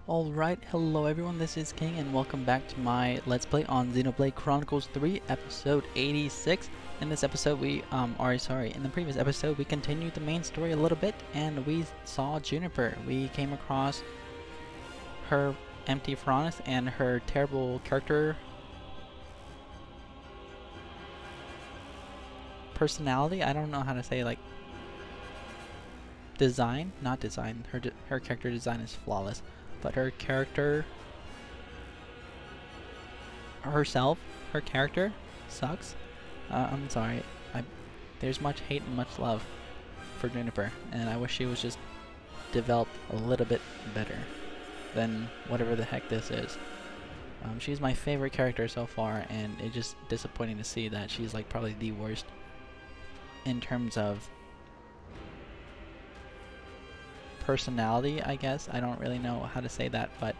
Alright, hello everyone, this is King and welcome back to my Let's Play on Xenoblade Chronicles 3, episode 86. In this episode in the previous episode we continued the main story a little bit and we saw Juniper. We came across her empty furnace and her terrible character personality. I don't know how to say, like, design, not design. Her character design is flawless. But her character herself, her character sucks. I'm sorry. There's much hate and much love for Juniper, and I wish she was just developed a little bit better than whatever the heck this is. She's my favorite character so far, and it's just disappointing to see that she's like probably the worst in terms of personality, I guess. I don't really know how to say that, but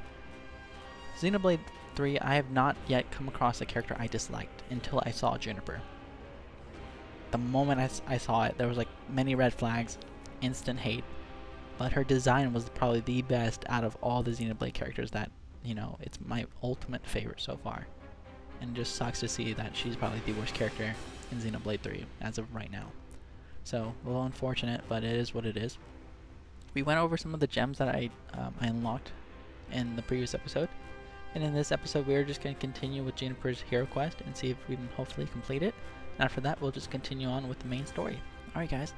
Xenoblade 3, I have not yet come across a character I disliked until I saw Juniper. The moment I saw it, there was like many red flags, instant hate, but her design was probably the best out of all the Xenoblade characters. That, you know, it's my ultimate favorite so far, and it just sucks to see that she's probably the worst character in Xenoblade 3 as of right now. So, a little unfortunate, but it is what it is. We went over some of the gems that I unlocked in the previous episode, and in this episode we are just going to continue with Juniper's hero quest and see if we can hopefully complete it. And after that we'll just continue on with the main story. Alright guys,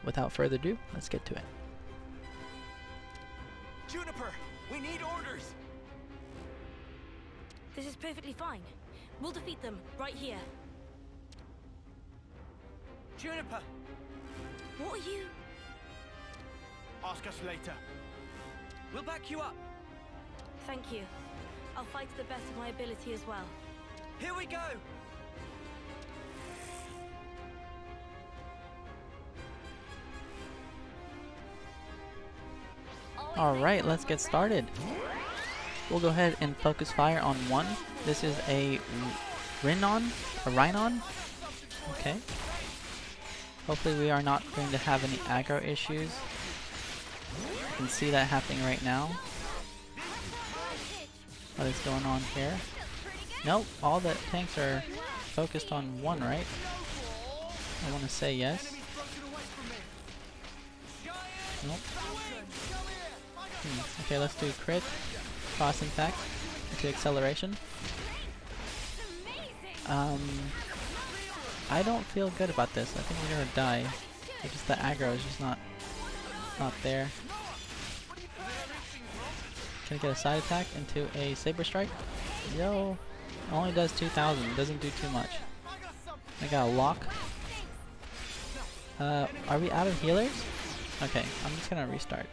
without further ado, let's get to it. Juniper, we need orders! This is perfectly fine. We'll defeat them right here. Juniper! What are you? Ask us later. We'll back you up. Thank you. I'll fight to the best of my ability as well. Here we go! Alright, let's get started. We'll go ahead and focus fire on one. This is a Rhinon? Okay. Hopefully we are not going to have any aggro issues. You can see that happening right now. What is going on here? Nope, all the tanks are focused on one, right? I want to say yes. Nope. Okay, let's do crit, cross impact, into acceleration. I don't feel good about this. I think we're gonna die. It's just the aggro is just not there. Can I get a side attack into a saber strike? Yo, only does 2,000. Doesn't do too much. I got a lock. Are we out of healers? Okay, I'm just gonna restart.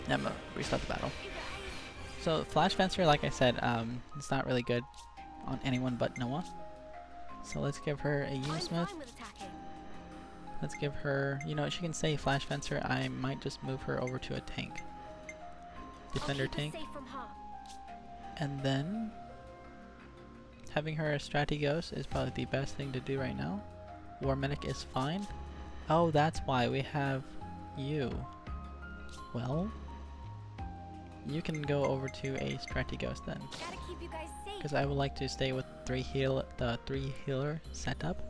Yeah, I'm gonna restart the battle. So Flash Fencer, like I said, it's not really good on anyone but Noah. So let's give her a Unismith. Let's give her, you know, she can say Flash Fencer. I might just move her over to a tank. Defender tank. And then having her a Strategos is probably the best thing to do right now. War Medic is fine. Oh, that's why we have you. Well, you can go over to a Strategos then. Because I would like to stay with the three healer setup.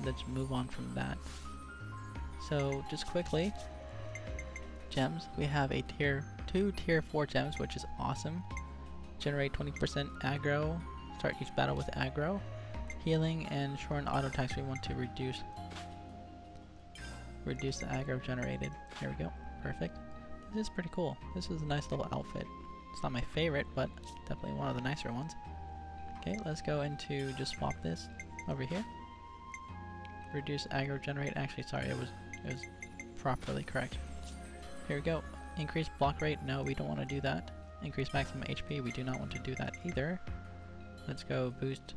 Let's move on from that. So just quickly, gems. We have a two tier 4 gems, which is awesome. Generate 20% aggro. Start each battle with aggro. Healing and shorten auto attacks. We want to reduce the aggro generated. Here we go. Perfect. This is pretty cool. This is a nice little outfit. It's not my favorite, but definitely one of the nicer ones. Okay, let's go into just swap this over here. Reduce aggro generate. Actually, sorry, it was properly correct. Here we go. Increase block rate. No, we don't want to do that. Increase maximum HP. We do not want to do that either. Let's go boost.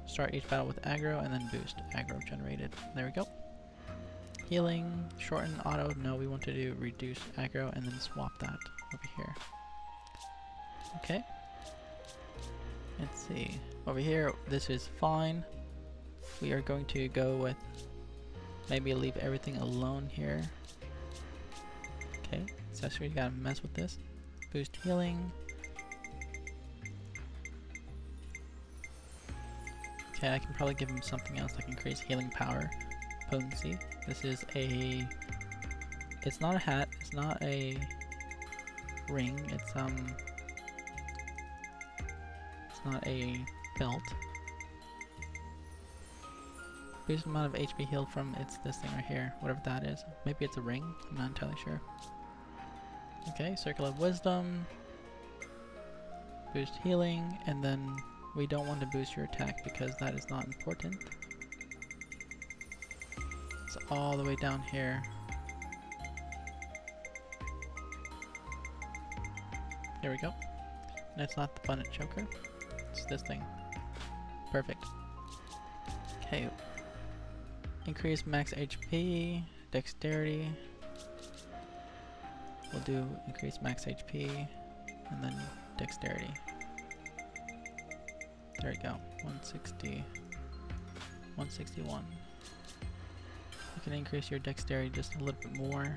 Start each battle with aggro and then boost aggro generated. There we go. Healing, shorten auto. No, we want to do reduce aggro and then swap that over here. Okay. Let's see. Over here, this is fine. We are going to go with maybe leave everything alone here. Okay, accessories, gotta mess with this. Boost healing. Okay, I can probably give him something else like increase healing power, potency. This is a... It's not a hat, it's not a ring, it's not a belt. Boost amount of HP healed from it's this thing right here, whatever that is. Maybe it's a ring, I'm not entirely sure. Okay, Circle of Wisdom. Boost healing, and then we don't want to boost your attack because that is not important. It's all the way down here. There we go. That's not the Abundant Choker. It's this thing. Perfect. Okay. Increase max HP, Dexterity. We'll do increase max HP, and then Dexterity. There we go. 160. 161. You can increase your Dexterity just a little bit more.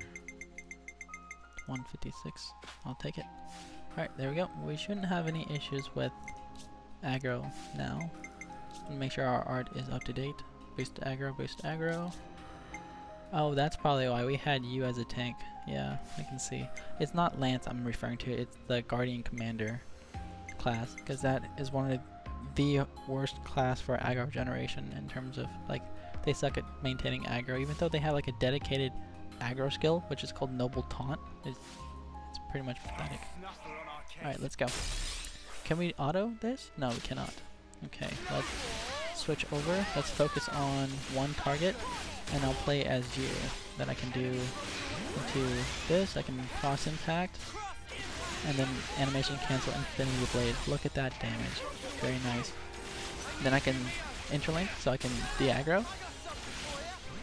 156. I'll take it. Alright, there we go. We shouldn't have any issues with aggro now. Make sure our art is up to date. Boost aggro, boost aggro. Oh, that's probably why we had you as a tank. Yeah, I can see. It's not Lance I'm referring to, it's the Guardian Commander class, because that is one of the worst class for aggro generation in terms of, like, they suck at maintaining aggro, even though they have like a dedicated aggro skill, which is called Noble Taunt. It's pretty much pathetic. Alright, let's go. Can we auto this? No, we cannot. Okay, let's switch over. Let's focus on one target, and I'll play as you. Then I can do into this, I can cross impact, and then animation cancel Infinity Blade. Look at that damage. Very nice. Then I can interlink, so I can de-aggro.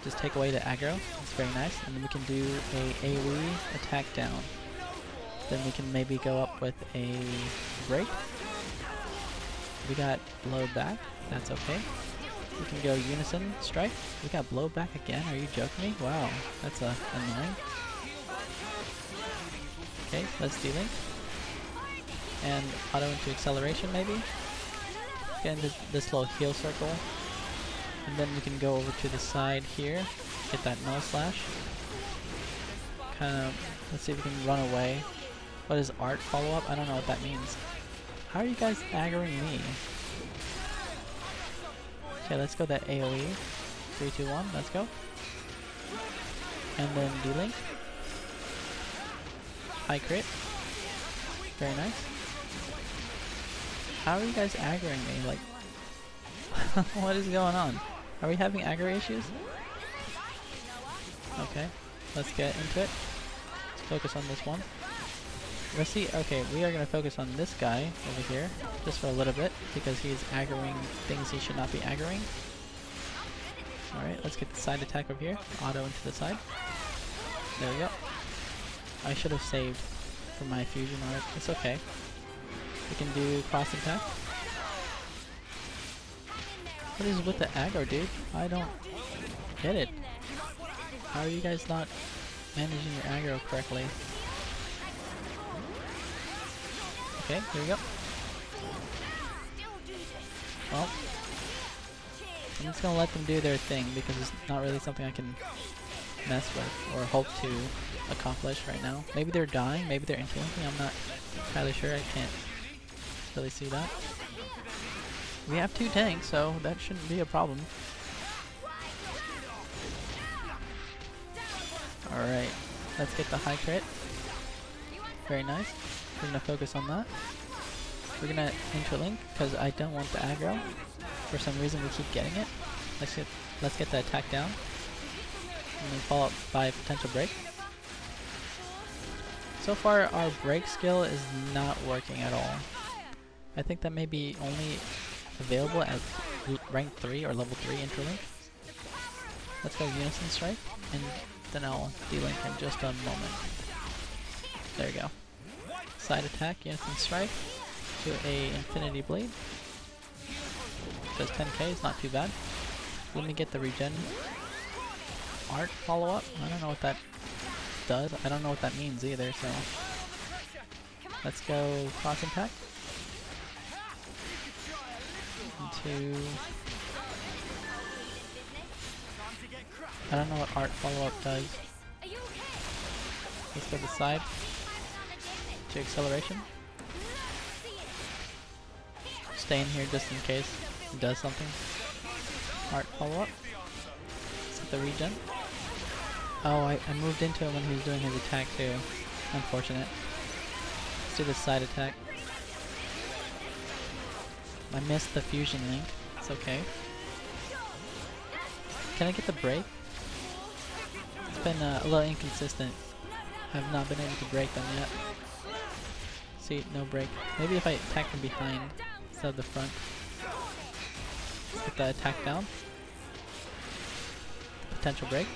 Just take away the aggro. It's very nice. And then we can do a AoE attack down. Then we can maybe go up with a break. We got blow back. That's okay. We can go unison strike. We got blow back again. Are you joking me? Wow, that's annoying. Okay, let's delink. And auto into acceleration maybe. Get into this little heal circle. And then we can go over to the side here. Get that null slash. Kind of, let's see if we can run away. What is art follow-up? I don't know what that means. How are you guys aggroing me? Okay, let's go that AoE. 3, 2, 1, let's go. And then D-Link. High crit. Very nice. How are you guys aggroing me? Like, what is going on? Are we having aggro issues? Okay, let's get into it. Let's focus on this one. Let's see, okay, we are going to focus on this guy over here, just for a little bit, because he's aggroing things he should not be aggroing. Alright, let's get the side attack over here, auto into the side. There we go. I should have saved for my fusion art, it's okay. We can do cross attack. What is with the aggro, dude? I don't get it. How are you guys not managing your aggro correctly? Okay, here we go. Well, I'm just gonna let them do their thing because it's not really something I can mess with or hope to accomplish right now. Maybe they're dying, maybe they're interlinking, I'm not entirely sure, I can't really see that. We have 2 tanks, so that shouldn't be a problem. Alright, let's get the high crit. Very nice. We're gonna focus on that. We're gonna interlink because I don't want the aggro. For some reason we keep getting it. Let's get the attack down. And then follow up by potential break. So far our break skill is not working at all. I think that may be only available at rank 3 or level 3 interlink. Let's go unison strike and then I'll delink in just a moment. There we go. Side attack, unison strike to a infinity blade. Does 10k, it's not too bad. Let me get the regen art follow up. I don't know what that does. I don't know what that means either, so. Let's go cross impact. Into... I don't know what art follow-up does. Let's go to the side. To acceleration. Stay in here just in case it does something. Art follow-up. Let's get the regen. Oh, I moved into it when he was doing his attack too. Unfortunate. Let's do the side attack. I missed the fusion link. It's okay. Can I get the break? It's been a little inconsistent. I've not been able to break them yet. See, no break. Maybe if I attack from behind instead of the front. Let's get the attack down. Potential break.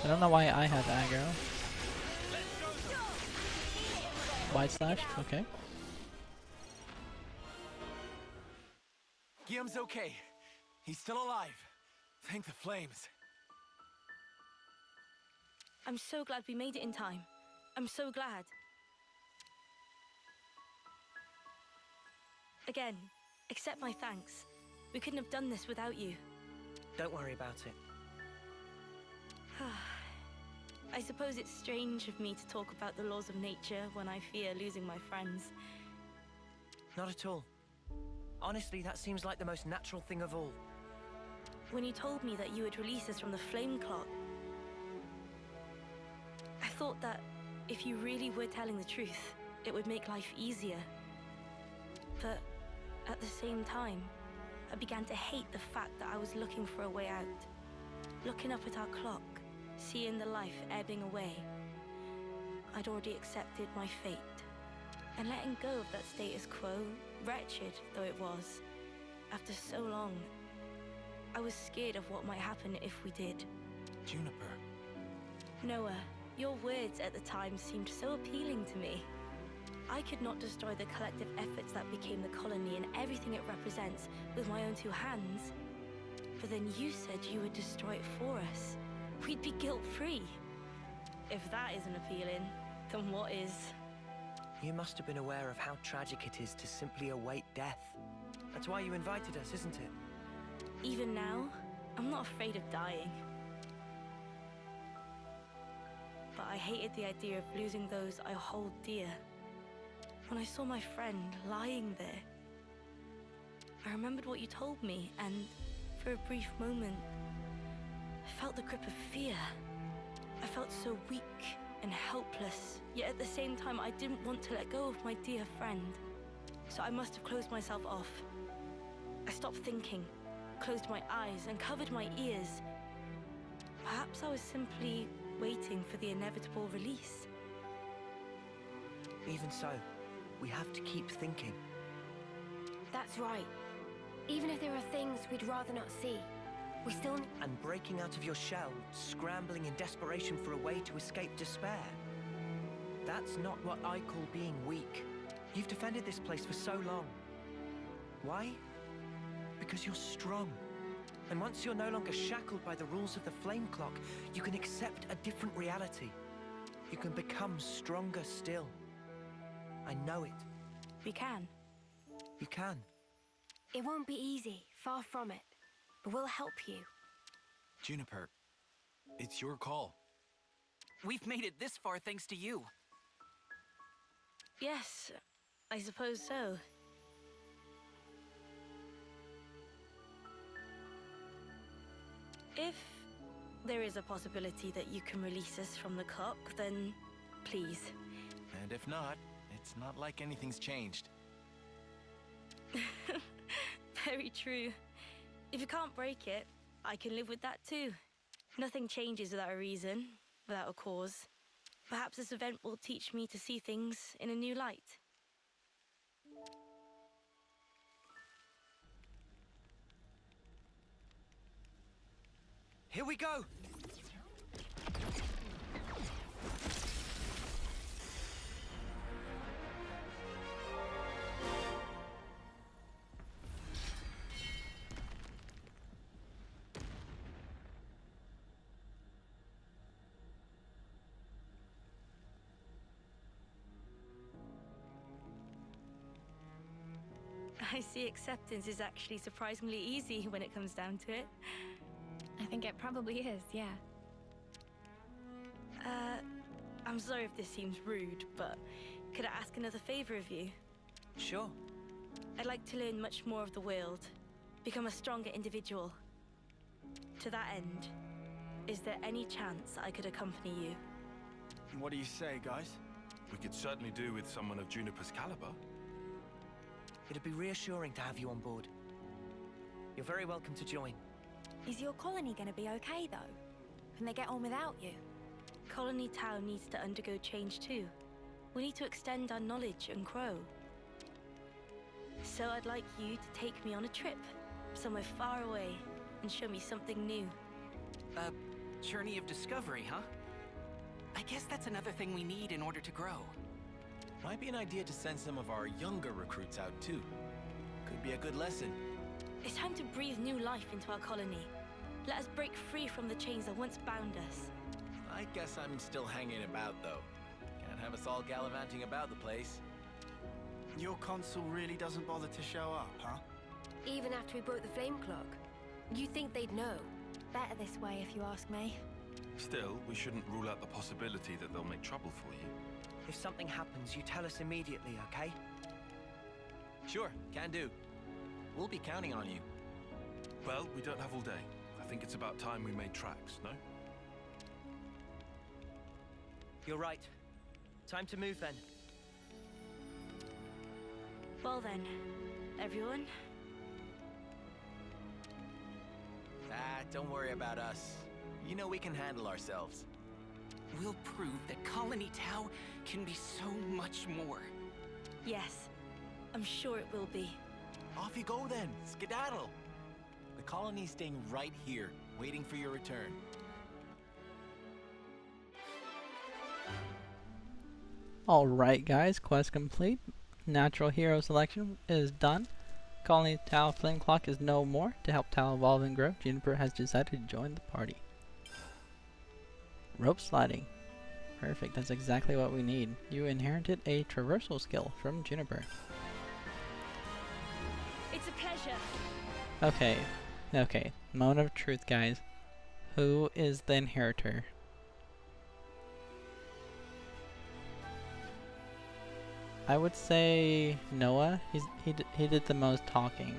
I don't know why I have aggro. Wide slash, okay. Guillaume's okay. He's still alive. Thank the flames. I'm so glad we made it in time. I'm so glad. Again, accept my thanks. We couldn't have done this without you. Don't worry about it. I suppose it's strange of me to talk about the laws of nature when I fear losing my friends. Not at all. Honestly, that seems like the most natural thing of all. When you told me that you would release us from the flame clock, I thought that if you really were telling the truth, it would make life easier. But at the same time, I began to hate the fact that I was looking for a way out. Looking up at our clock, seeing the life ebbing away, I'd already accepted my fate. And letting go of that status quo, wretched though it was, after so long, I was scared of what might happen if we did. Juniper. Noah, your words at the time seemed so appealing to me. I could not destroy the collective efforts that became the colony and everything it represents with my own two hands. But then you said you would destroy it for us. We'd be guilt-free. If that isn't appealing, then what is? You must have been aware of how tragic it is to simply await death. That's why you invited us, isn't it? Even now, I'm not afraid of dying. But I hated the idea of losing those I hold dear. When I saw my friend lying there, I remembered what you told me, and for a brief moment, I felt the grip of fear. I felt so weak and helpless, yet at the same time I didn't want to let go of my dear friend. So I must have closed myself off. I stopped thinking, closed my eyes and covered my ears. Perhaps I was simply waiting for the inevitable release. Even so, we have to keep thinking. That's right. Even if there are things we'd rather not see, we still... And breaking out of your shell, scrambling in desperation for a way to escape despair. That's not what I call being weak. You've defended this place for so long. Why? Because you're strong. And once you're no longer shackled by the rules of the flame clock, you can accept a different reality. You can become stronger still. I know it. We can. You can. It won't be easy, far from it. But we'll help you. Juniper, it's your call. We've made it this far thanks to you. Yes, I suppose so. If there is a possibility that you can release us from the clock, then please. And if not, it's not like anything's changed. Very true. If you can't break it, I can live with that too. Nothing changes without a reason, without a cause. Perhaps this event will teach me to see things in a new light. Here we go! I see acceptance is actually surprisingly easy when it comes down to it. I think it probably is, yeah. I'm sorry if this seems rude, but could I ask another favor of you? Sure. I'd like to learn much more of the world, become a stronger individual. To that end, is there any chance I could accompany you? What do you say, guys? We could certainly do with someone of Juniper's caliber. It'd be reassuring to have you on board. You're very welcome to join. Is your colony gonna be okay, though? Can they get on without you? Colony Town needs to undergo change too. We need to extend our knowledge and grow. So I'd like you to take me on a trip, somewhere far away, and show me something new. A journey of discovery, huh? I guess that's another thing we need in order to grow. Might be an idea to send some of our younger recruits out too. Could be a good lesson. It's time to breathe new life into our colony. Let us break free from the chains that once bound us. I guess I'm still hanging about though. Can't have us all gallivanting about the place. Your consul really doesn't bother to show up, huh? Even after we broke the flame clock? You think they'd know? Better this way, if you ask me. Still, we shouldn't rule out the possibility that they'll make trouble for you. If something happens, you tell us immediately, okay? Sure, can do. We'll be counting on you. Well, we don't have all day. I think it's about time we made tracks, no? You're right. Time to move then. Well then, everyone. Don't worry about us. You know we can handle ourselves. We'll prove that Colony Tau can be so much more. Yes, I'm sure it will be. Off you go then, skedaddle! The colony's staying right here, waiting for your return. Alright guys, quest complete. Natural hero selection is done. Colony Tau Flame Clock is no more. To help Tau evolve and grow, Juniper has decided to join the party. Rope sliding. Perfect, that's exactly what we need. You inherited a traversal skill from Juniper. It's a pleasure. Okay. Moment of truth, guys. Who is the inheritor? I would say Noah. He did the most talking.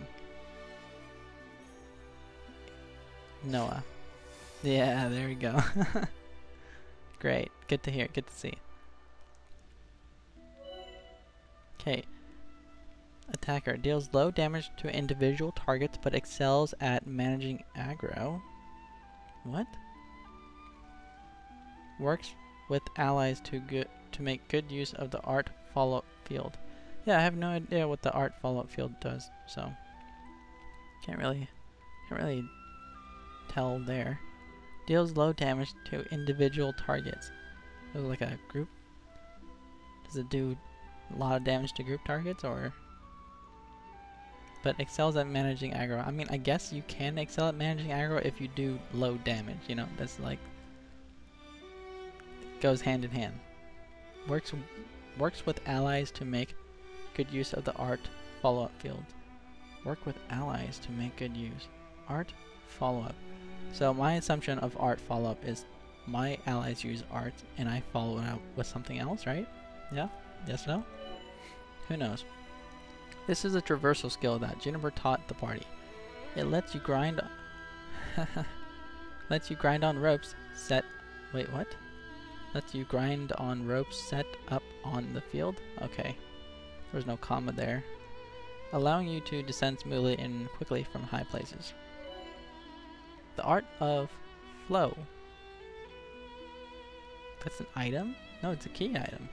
Noah. Yeah, there we go. Great. Good to hear. Good to see. Okay. Attacker deals low damage to individual targets but excels at managing aggro. What? Works with allies to make good use of the art follow-up field. Yeah, I have no idea what the art follow-up field does, so can't really tell there. Deals low damage to individual targets. So like a group? Does it do a lot of damage to group targets, or? But excels at managing aggro. I mean, I guess you can excel at managing aggro if you do low damage, you know, that's like, goes hand in hand. Works with allies to make good use of the art follow-up field. Work with allies to make good use. Art follow-up. So my assumption of art follow-up is my allies use art and I follow it up with something else, right? Yeah? Yes, no? Who knows? This is a traversal skill that Juniper taught the party. It lets you grind on ropes set. Wait, what? Lets you grind on ropes set up on the field? Okay. There's no comma there. Allowing you to descend smoothly and quickly from high places. The art of flow. That's an item? No, it's a key item.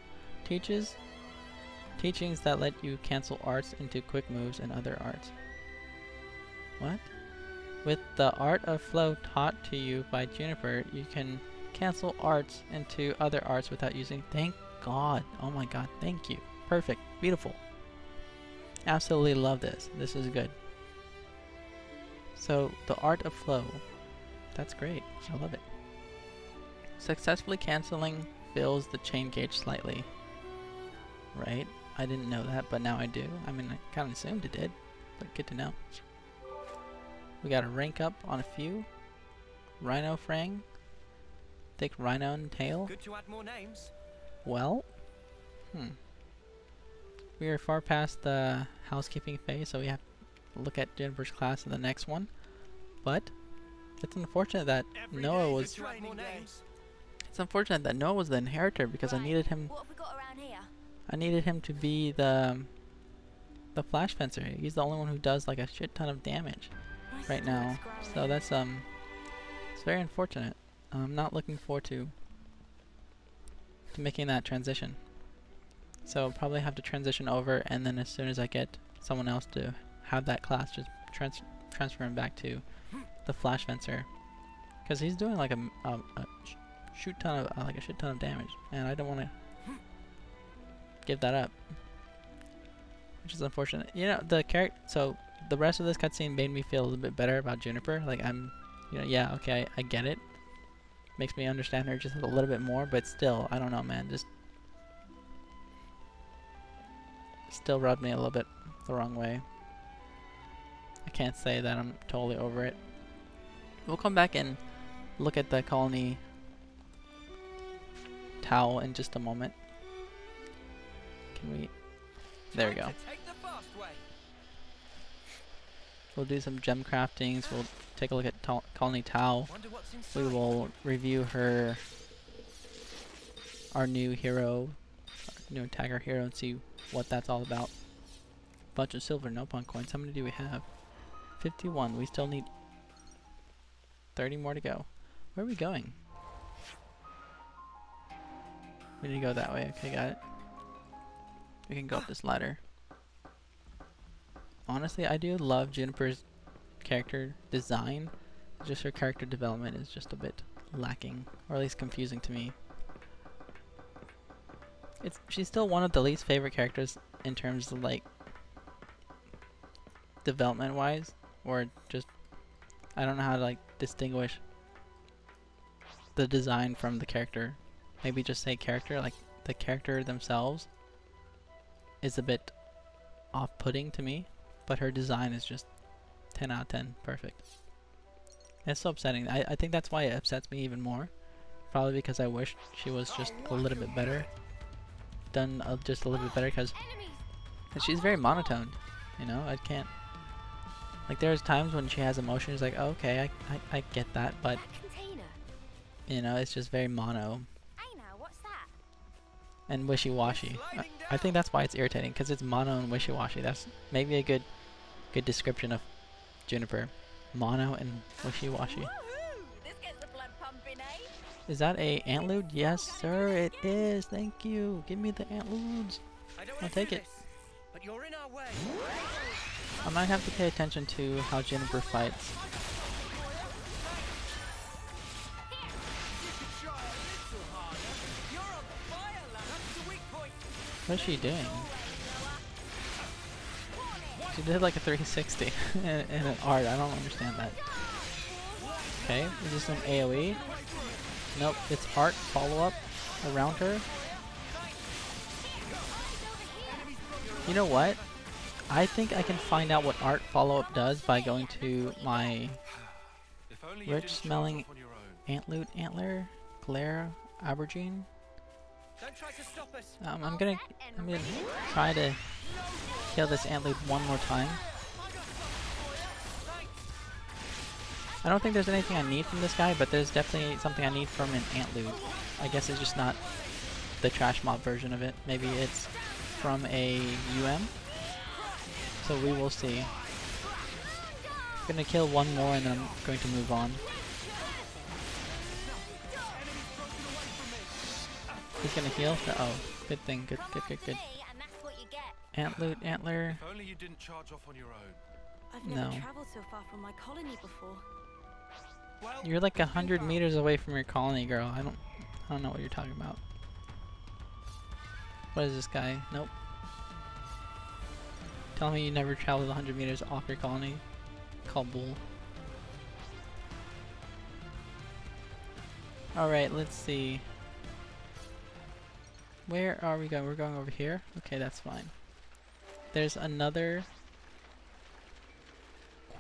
Teachings that let you cancel arts into quick moves and other arts. What? With the art of flow taught to you by Juniper, you can cancel arts into other arts without using. Thank God. Oh my God. Thank you. Perfect. Beautiful. Absolutely love this. This is good. So the art of flow. That's great. I love it. Successfully canceling fills the chain gauge slightly. Right? I didn't know that, but now I do. I mean, I kind of assumed it did. but good to know. We got a rank up on a few. Rhino Frang. Thick Rhino and Tail. Good to add more names. Well, we are far past the housekeeping phase, so we have to look at Juniper's class in the next one. But it's unfortunate that Noah was. It's unfortunate that Noah was the inheritor because I needed him. What have we got around here? I needed him to be the flash fencer. He's the only one who does like a shit ton of damage right now. So that's it's very unfortunate. I'm not looking forward to making that transition. So I'll probably have to transition over, and then as soon as I get someone else to have that class, just transfer him back to the flash fencer, because he's doing like a shit ton of damage, and I don't want to give that up, which is unfortunate. You know, the character. So the rest of this cutscene made me feel a little bit better about Juniper. Like yeah, okay, I get it. Makes me understand her just a little bit more, but still, I don't know, man. Just still rubbed me a little bit the wrong way. I can't say that I'm totally over it. We'll come back and look at the colony towel in just a moment. Can we? There we go. We'll do some gem craftings. We'll take a look at colony towel. We will review our new hero, new attacker hero, and see what that's all about. Bunch of silver, no punk coins. How many do we have? 51. We still need 30 more to go. Where are we going? We need to go that way. Okay, got it. We can go up this ladder. Honestly, I do love Juniper's character design. Just her character development is just a bit lacking, or at least confusing to me. She's still one of the least favorite characters in terms of like development wise, or just I don't know how to like distinguish the design from the character. Maybe just say character, like the character themselves is a bit off-putting to me, but her design is just 10 out of 10 perfect. It's so upsetting. I think that's why it upsets me even more. Probably because I wish she was just a little bit better. Done just a little bit better, because she's very monotone. You know, I can't. Like, there's times when she has emotions, like, oh, okay, I get that, but you know, it's just very mono and wishy-washy. I think that's why it's irritating, because it's mono and wishy-washy. That's maybe a good description of Juniper. Mono and wishy-washy. Is that a antlude? Yes, sir, it is. Thank you. Give me the antludes. I'll take it. But you're in our way. I might have to pay attention to how Juniper fights. What is she doing? She did like a 360 in an art. I don't understand that. Okay, is this an AoE? Nope, it's art follow-up around her. You know what? I think I can find out what art follow-up does by going to my rich smelling antler, glare, aubergine. I'm gonna try to kill this antlude one more time. I don't think there's anything I need from this guy, but there's definitely something I need from an antlude. I guess it's just not the trash mob version of it. Maybe it's from a UM. So we will see. I'm gonna kill one more and then I'm going to move on. He's gonna heal? Oh, good thing. Good. Antler. If only you didn't charge off on your own. I've never traveled so far from my colony before. You're like 100 meters away from your colony, girl. I don't know what you're talking about. What is this guy? Nope. Tell me you never traveled 100 meters off your colony. Call bull. Alright, let's see. Where are we going? We're going over here? Okay, that's fine. There's another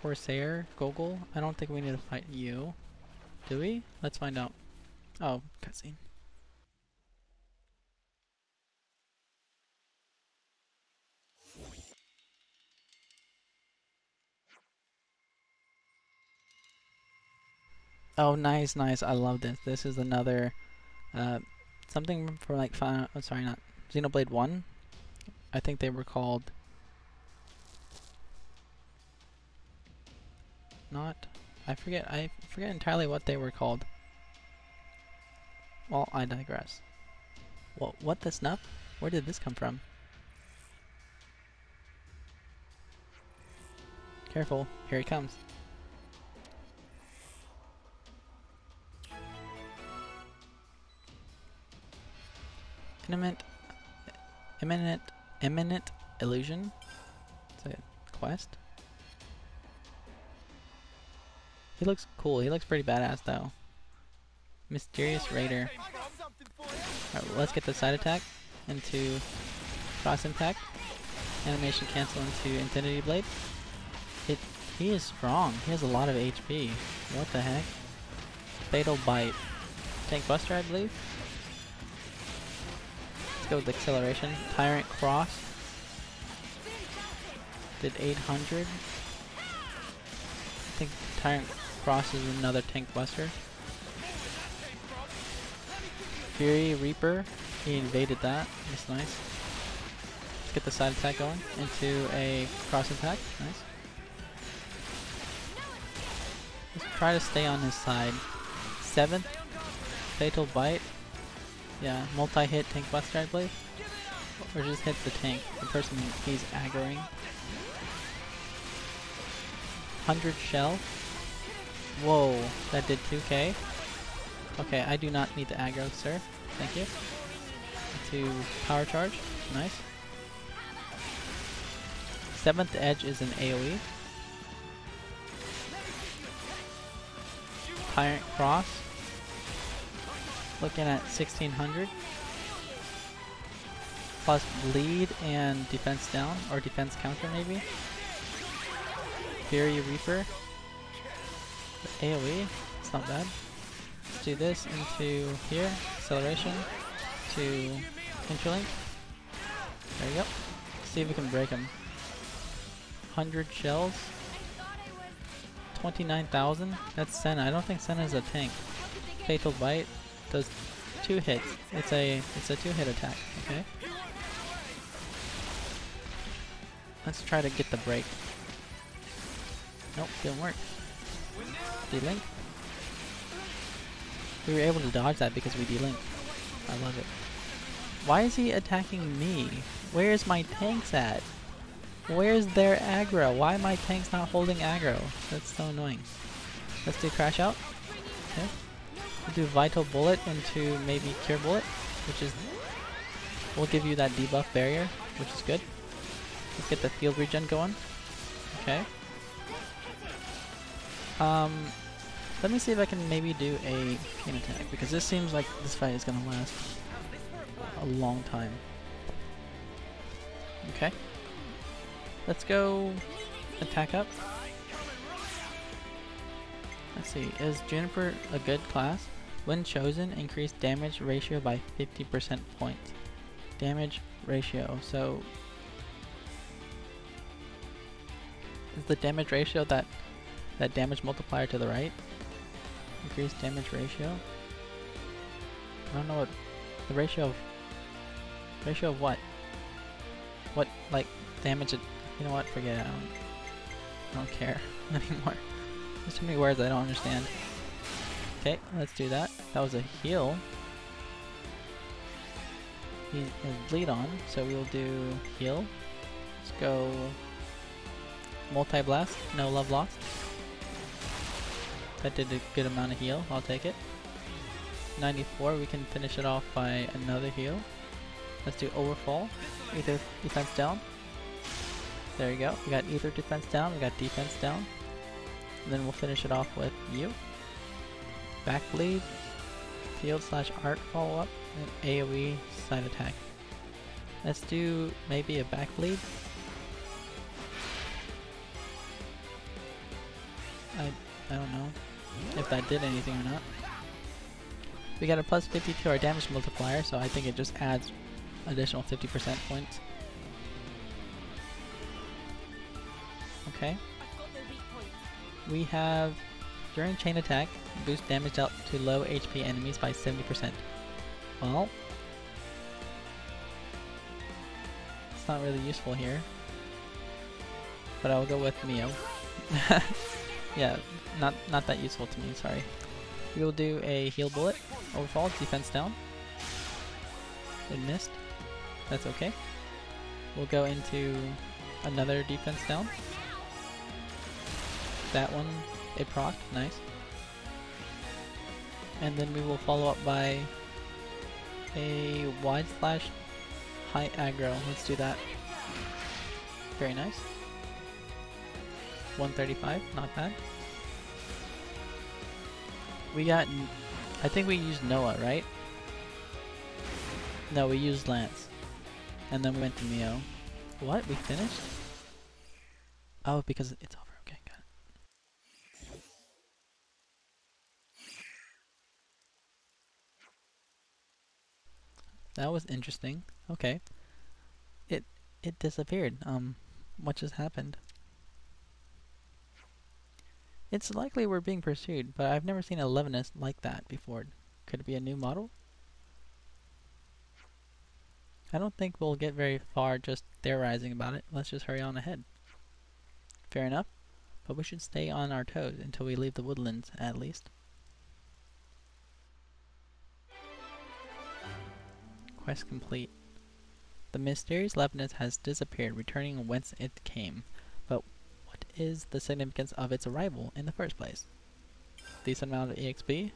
Corsair, Gogol. I don't think we need to fight you. Do we? Let's find out. Oh, cutscene. Oh, nice, nice. I love this. This is another, something for like, oh, sorry, not Xenoblade 1. I think they were called, I forget entirely what they were called. Well, I digress. Well, what the snuff? Where did this come from? Careful, here he comes. Imminent illusion? It's a quest? He looks cool, he looks pretty badass though. Mysterious Raider. Alright, well, let's get the side attack into cross impact. Animation cancel into Infinity Blade. He is strong, he has a lot of HP. What the heck? Fatal Bite. Tank Buster, I believe? Go with acceleration. Tyrant Cross did 800. I think Tyrant Cross is another tank buster. Fury Reaper, he invaded that. That's nice. Let's get the side attack going into a cross attack. Nice. Let's try to stay on his side. 7th Fatal Bite. Yeah, multi-hit tank buster, I believe. Or just hits the tank, the person he's aggroing. 100 shell. Whoa, that did 2k. Okay, I do not need the aggro, sir. Thank you. To power charge. Nice. 7th edge is an AoE. Tyrant Cross. Looking at 1600. Plus bleed and defense down, or defense counter maybe. Fury Reaper. The AoE, it's not bad. Let's do this into here. Acceleration to Interlink. There you go. See if we can break him. 100 shells. 29,000. That's Senna. I don't think Senna is a tank. Fatal Bite does 2 hits. It's a 2-hit attack. Okay. Let's try to get the break. Nope, didn't work. D-Link. We were able to dodge that because we D-Link. I love it. Why is he attacking me? Where's my tanks at? Where's their aggro? Why are my tanks not holding aggro? That's so annoying. Let's do Crash Out. Okay. We'll do Vital Bullet into maybe Cure Bullet, which is... will give you that debuff barrier, which is good. Let's get the field regen going. Okay. Let me see if I can maybe do a chain attack, because this seems like this fight is gonna last a long time. Okay. Let's go attack up. Let's see, is Juniper a good class? When chosen, increase damage ratio by 50% points. Damage ratio, so... is the damage ratio that damage multiplier to the right? Increase damage ratio? I don't know what... the ratio of what? What, like, damage it... you know what, forget it, I don't care anymore. There's too many words I don't understand. Okay, let's do that. That was a heal. He has bleed on, so we'll do heal. Let's go multi-blast, no love lost. That did a good amount of heal, I'll take it. 94, we can finish it off by another heal. Let's do overfall, ether defense down. There you go, we got ether defense down, we got defense down. And then we'll finish it off with you. Back bleed, field / art follow up, and AoE side attack. Let's do maybe a back bleed. I don't know if that did anything or not. We got a plus 50 to our damage multiplier, so I think it just adds additional 50% points. Okay. We have, during chain attack, boost damage out to low HP enemies by 70%. Well, it's not really useful here, but I'll go with Mio. Yeah, not that useful to me, sorry. We will do a heal bullet, overfall, defense down. It missed. That's okay. We'll go into another defense down. That one, it proc, nice. And then we will follow up by a wide slash high aggro. Let's do that. Very nice. 135, not bad. We got, I think we used Noah, right? No, we used Lance. And then we went to Mio. What? We finished? Oh, because it's over. Okay, got it. That was interesting. Okay. It disappeared. What just happened? It's likely we're being pursued, but I've never seen a Levinus like that before. Could it be a new model? I don't think we'll get very far just theorizing about it. Let's just hurry on ahead. Fair enough, but we should stay on our toes until we leave the woodlands, at least. Quest complete. The mysterious Levinus has disappeared, returning whence it came. But what is the significance of its arrival in the first place? Decent amount of EXP,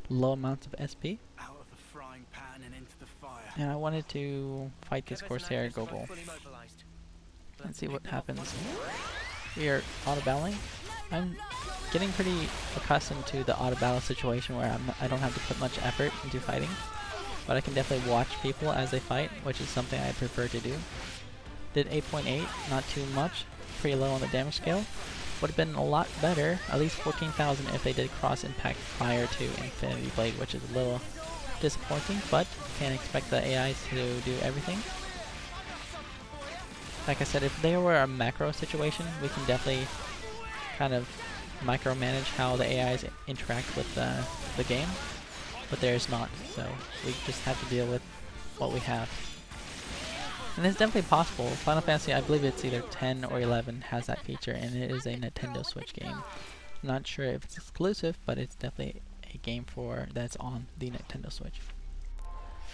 low amounts of SP. Out of the frying pan and into the fire. And I wanted to fight this Corsair Gogol. Let's see what happens. We are auto-battling. I'm getting pretty accustomed to the auto-battle situation where I don't have to put much effort into fighting. But I can definitely watch people as they fight, which is something I prefer to do. Did 8.8, not too much. Pretty low on the damage scale. Would have been a lot better, at least 14,000 if they did cross impact prior to Infinity Blade, which is a little disappointing, but can't expect the AIs to do everything. Like I said, if there were a macro situation, we can definitely kind of micromanage how the AIs interact with the game, but there's not, so we just have to deal with what we have. And it's definitely possible. Final Fantasy, I believe it's either 10 or 11 has that feature, and it is a Nintendo Switch game. I'm not sure if it's exclusive, but it's definitely a game that's on the Nintendo Switch.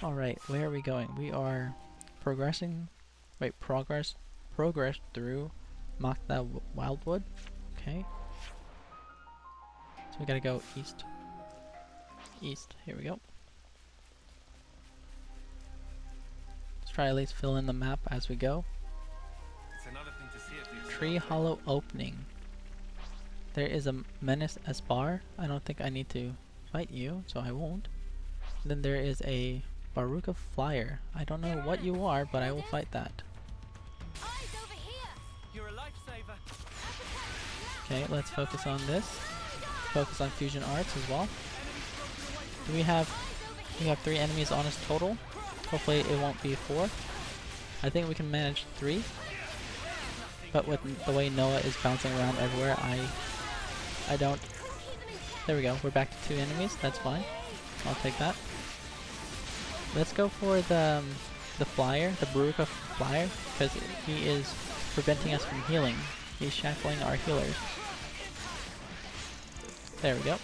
Alright, where are we going? We are progressing, progress through Makta Wildwood. Okay. So we gotta go east. East, here we go. Let's try at least fill in the map as we go. Tree Hollow opening. There is a Menace Espar. I don't think I need to fight you, so I won't. Then there is a Baruka Flyer. I don't know what you are, but I will fight that. You're a lifesaver. Okay, let's focus on this. Focus on fusion arts as well. Do we have 3 enemies on us total? Hopefully it won't be 4. I think we can manage 3. But with the way Noah is bouncing around everywhere, I don't. There we go. We're back to 2 enemies. That's fine. I'll take that. Let's go for the flyer, the Baruka Flyer, because he is preventing us from healing. He's shackling our healers. There we go.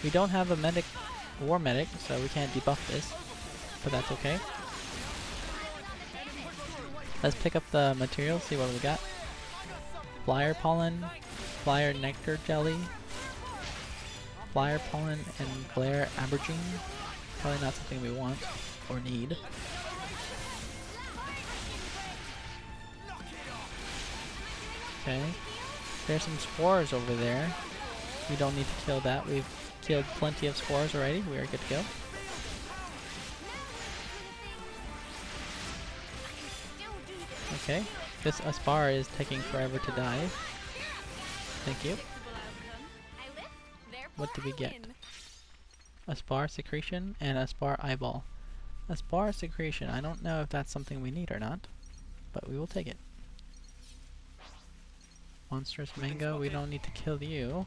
We don't have a war medic, so we can't debuff this, but that's okay. Let's pick up the material, see what we got. Flyer pollen, flyer nectar jelly, flyer pollen, and glare aubergine. Probably not something we want or need. Okay. There's some spores over there. We don't need to kill that. We've killed plenty of spores already. We are good to go. Okay. This Aspar is taking forever to die. Thank you. What did we get? A spar secretion and a spar eyeball. A spar secretion. I don't know if that's something we need or not, but we will take it. Monstrous mango. We don't need to kill you.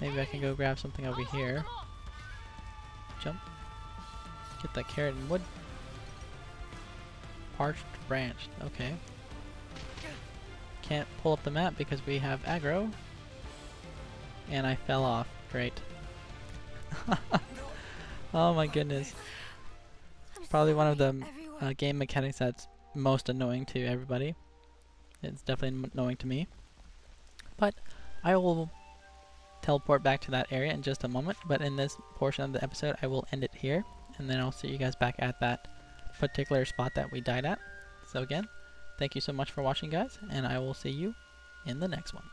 Maybe I can go grab something over here. Jump. Get that carrot and wood. Parched branch. Okay. Can't pull up the map because we have aggro. And I fell off. Great. Oh my goodness. Probably one of the game mechanics that's most annoying to everybody. It's definitely annoying to me. But I will teleport back to that area in just a moment. But in this portion of the episode, I will end it here. And then I'll see you guys back at that particular spot that we died at. So again, thank you so much for watching, guys. And I will see you in the next one.